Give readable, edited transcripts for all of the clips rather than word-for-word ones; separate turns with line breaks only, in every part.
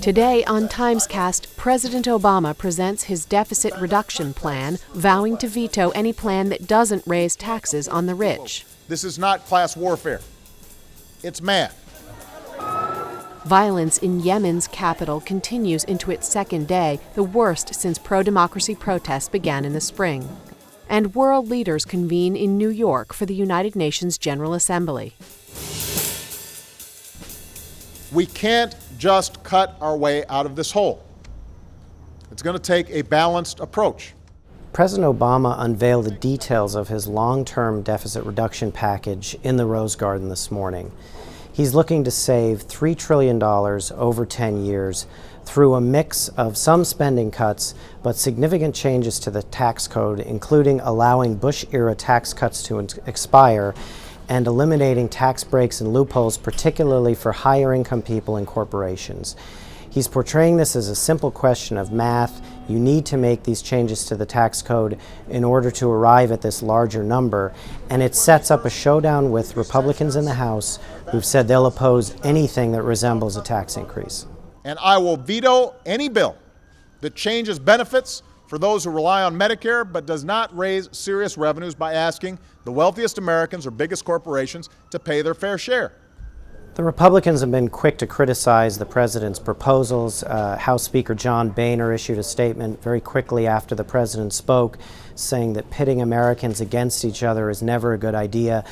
Today on TimesCast, President Obama presents his deficit reduction plan, vowing to veto any plan that doesn't raise taxes on the rich.
This is not class warfare. It's math.
Violence in Yemen's capital continues into its second day, the worst since pro-democracy protests began in the spring. And world leaders convene in New York for the United Nations General Assembly.
We can't just cut our way out of this hole. It's going to take a balanced approach.
President Obama unveiled the details of his long-term deficit reduction package in the Rose Garden this morning. He's looking to save $3 trillion over 10 years through a mix of some spending cuts, but significant changes to the tax code, including allowing Bush-era tax cuts to expire and eliminating tax breaks and loopholes, particularly for higher-income people and corporations. He's portraying this as a simple question of math. You need to make these changes to the tax code in order to arrive at this larger number, and it sets up a showdown with Republicans in the House who've said they'll oppose anything that resembles a tax increase.
And I will veto any bill that changes benefits for those who rely on Medicare but does not raise serious revenues by asking the wealthiest Americans or biggest corporations to pay their fair share.
The Republicans have been quick to criticize the president's proposals. House Speaker John Boehner issued a statement very quickly after the president spoke, saying that pitting Americans against each other is never a good idea.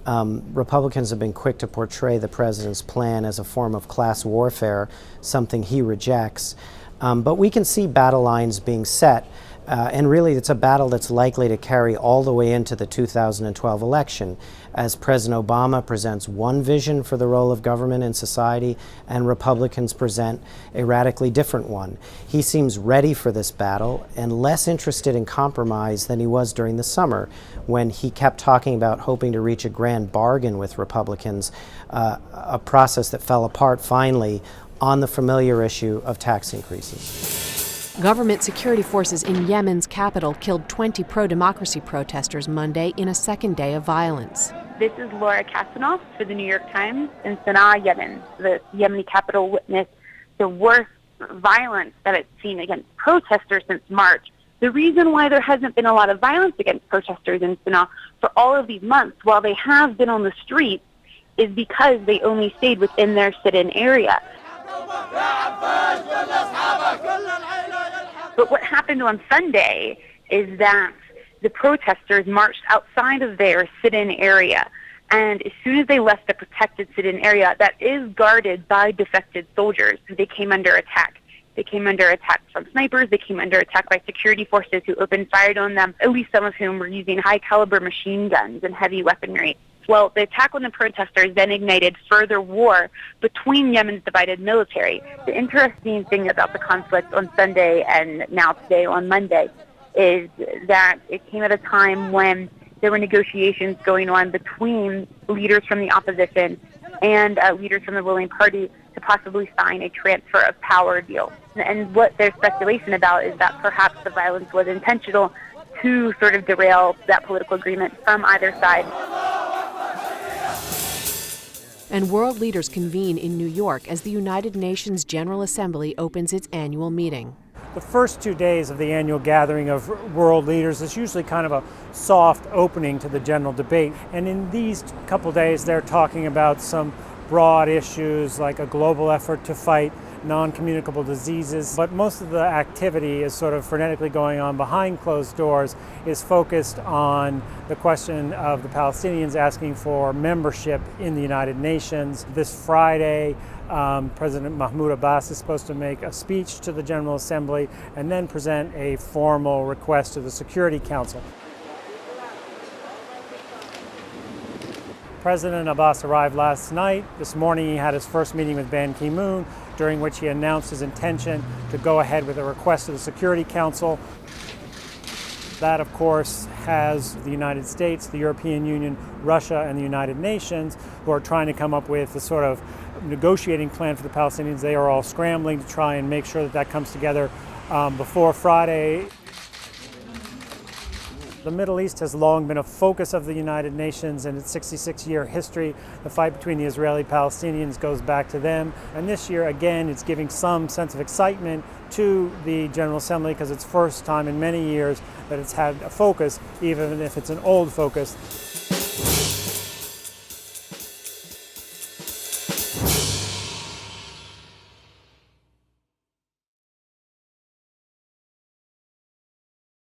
Republicans have been quick to portray the president's plan as a form of class warfare, something he rejects. But we can see battle lines being set, and really it's a battle that's likely to carry all the way into the 2012 election, as President Obama presents one vision for the role of government in society and Republicans present a radically different one. He seems ready for this battle and less interested in compromise than he was during the summer, when he kept talking about hoping to reach a grand bargain with Republicans, a process that fell apart finally on the familiar issue of tax increases.
Government security forces in Yemen's capital killed 20 pro-democracy protesters Monday in a second day of violence.
This is Laura Kasanoff for the New York Times in Sana'a, Yemen. The Yemeni capital witnessed the worst violence that it's seen against protesters since March. The reason why there hasn't been a lot of violence against protesters in Sana'a for all of these months, while they have been on the streets, is because they only stayed within their sit-in area. But what happened on Sunday is that the protesters marched outside of their sit-in area, and as soon as they left the protected sit-in area that is guarded by defected soldiers, they came under attack. They came under attack from snipers, they came under attack by security forces who opened fire on them, at least some of whom were using high-caliber machine guns and heavy weaponry. Well, the attack on the protesters then ignited further war between Yemen's divided military. The interesting thing about the conflict on Sunday and now today on Monday is that it came at a time when there were negotiations going on between leaders from the opposition and leaders from the ruling party to possibly sign a transfer of power deal. And what there's speculation about is that perhaps the violence was intentional to sort of derail that political agreement from either side.
And world leaders convene in New York as the United Nations General Assembly opens its annual meeting.
The first 2 days of the annual gathering of world leaders is usually kind of a soft opening to the general debate. And in these couple days, they're talking about some broad issues like a global effort to fight non-communicable diseases. But most of the activity is sort of frenetically going on behind closed doors, is focused on the question of the Palestinians asking for membership in the United Nations. This Friday, President Mahmoud Abbas is supposed to make a speech to the General Assembly and then present a formal request to the Security Council. President Abbas arrived last night. This morning he had his first meeting with Ban Ki-moon, during which he announced his intention to go ahead with a request to the Security Council. That, of course, has the United States, the European Union, Russia, and the United Nations, who are trying to come up with a sort of negotiating plan for the Palestinians. They are all scrambling to try and make sure that that comes together before Friday. The Middle East has long been a focus of the United Nations in its 66-year history. The fight between the Israeli Palestinians goes back to them. And this year, again, it's giving some sense of excitement to the General Assembly because it's the first time in many years that it's had a focus, even if it's an old focus.